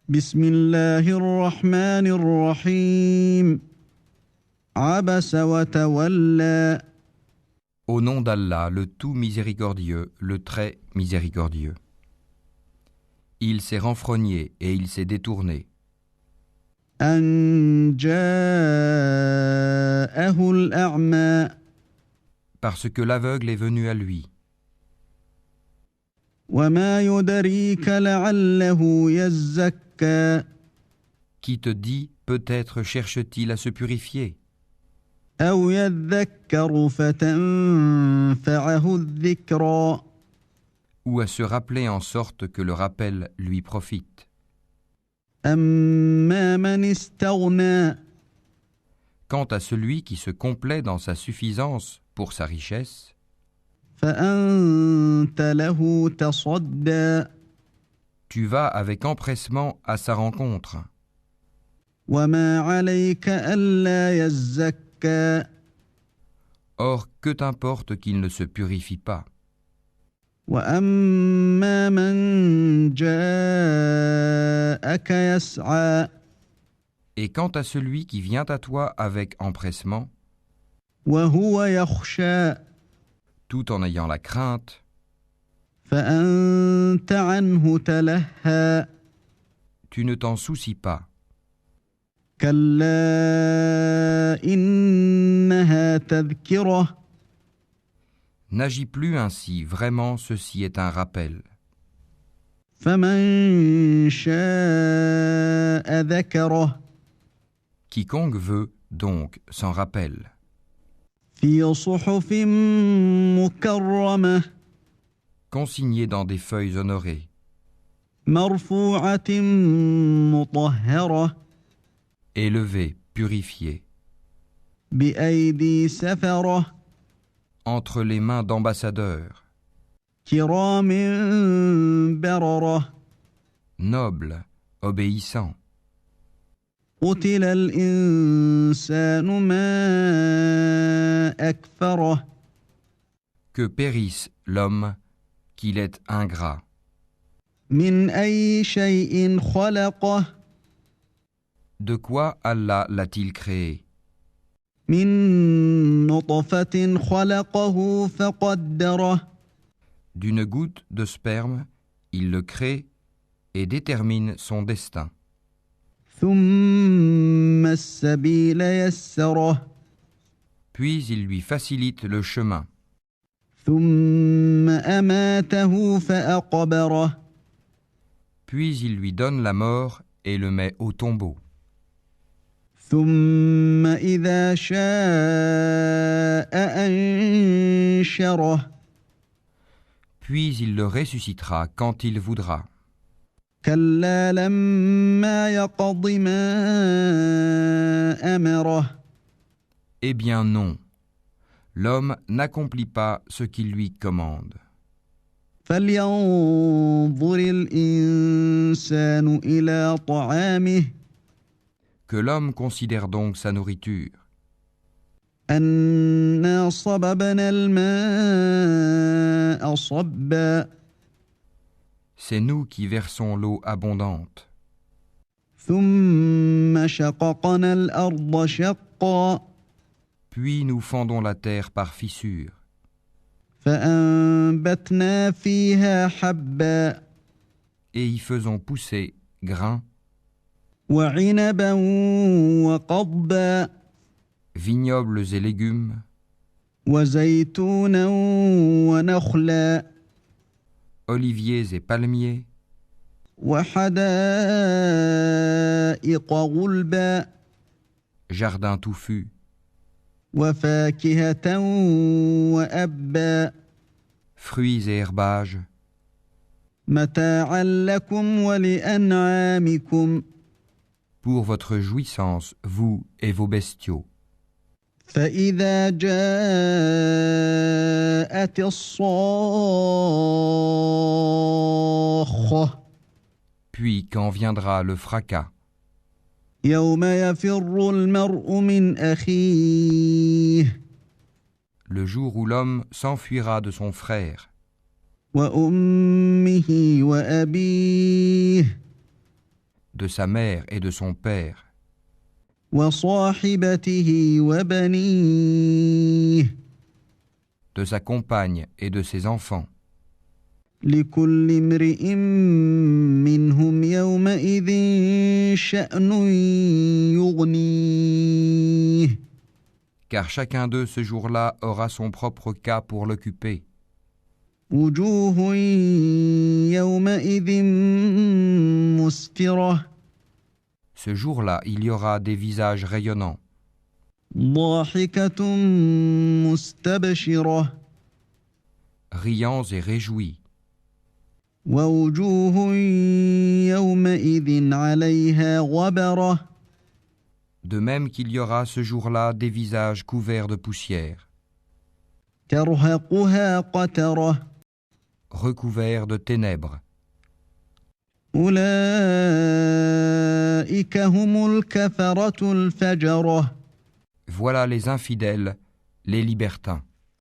بسم الله الرحمن الرحيم عبس وتولى Au nom d'Allah, le tout miséricordieux, le très miséricordieux. Il s'est renfrogné et il s'est détourné, أن جاءه الأعمى parce que l'aveugle est venu à lui. وما يدريك لعله يزكى Qui te dit, peut-être cherche-t-il à se purifier, أو يذكر فتنفعه الذكرى ou à se rappeler en sorte que le rappel lui profite. أما من استغنى Quant à celui qui se complaît dans sa suffisance pour sa richesse, فأنت له تصدى tu vas avec empressement à sa rencontre. وما عليك ألا يزكى Or, que t'importe qu'il ne se purifie pas. وأما من جاءك يسعى Et quant à celui qui vient à toi avec empressement, وهو يخشى tout en ayant la crainte, فأنت عنه تلهى tu ne t'en soucies pas. كلا إنها تذكرة N'agis plus ainsi, vraiment ceci est un rappel. فمن شاء ذكره Quiconque veut, donc, s'en rappelle. في صحف مكرمة Consigné dans des feuilles honorées, مرفوعة مطهرة élevé, purifié, بأيدي سفرة entre les mains d'ambassadeurs, كرام بررة nobles, obéissants. قتل الإنسان ما أكفره Que périsse l'homme, qu'il est ingrat. من أي شيء خلقه De quoi Allah l'a-t-il créé? من نطفة خلقه فقدره D'une goutte de sperme, il le crée et détermine son destin. ثم السبيل يسره Puis il lui facilite le chemin. ثم أماته فأقبره Puis il lui donne la mort et le met au tombeau. ثم إذا شاء أنشره Puis il le ressuscitera quand il voudra. كلا لما يقض ما أمره Eh bien non, l'homme n'accomplit pas ce qu'il lui commande. فلينظر الإنسان إلى طعامه Que l'homme considère donc sa nourriture. أنا صببنا الماء صبا C'est nous qui versons l'eau abondante. ثم شققنا الأرض شقا Puis nous fendons la terre par fissures. فأنبتنا فيها حبا Et y faisons pousser grains, وعنبا وقضبا vignobles et légumes, وزيتونا ونخلا oliviers et palmiers, وحدائق غلبا jardins touffus, وفاكهة وأبا fruits et herbages, متاعا لكم ولأنعامكم pour votre jouissance, vous et vos bestiaux. فإذا جاءت الصاخة Puis quand viendra le fracas, يوم يفر المرء من أخيه le jour où l'homme s'enfuira de son frère, وأمه وأبيه de sa mère et de son père, وصاحبته وبنيه de sa compagne et de ses enfants. لكل امرئ منهم يومئذ شأن يغنيه Car chacun d'eux ce jour-là aura son propre cas pour l'occuper. وجوه يومئذ مسفرة Ce jour-là, il y aura des visages rayonnants, ضاحكة مستبشرة riants et réjouis, ووجوه يومئذ عليها غبرة de même qu'il y aura ce jour-là des visages couverts de poussière, ترهقها قترة recouverts de ténèbres. أولئك هم الكفرة الفجرة Voilà les infidèles, les libertins.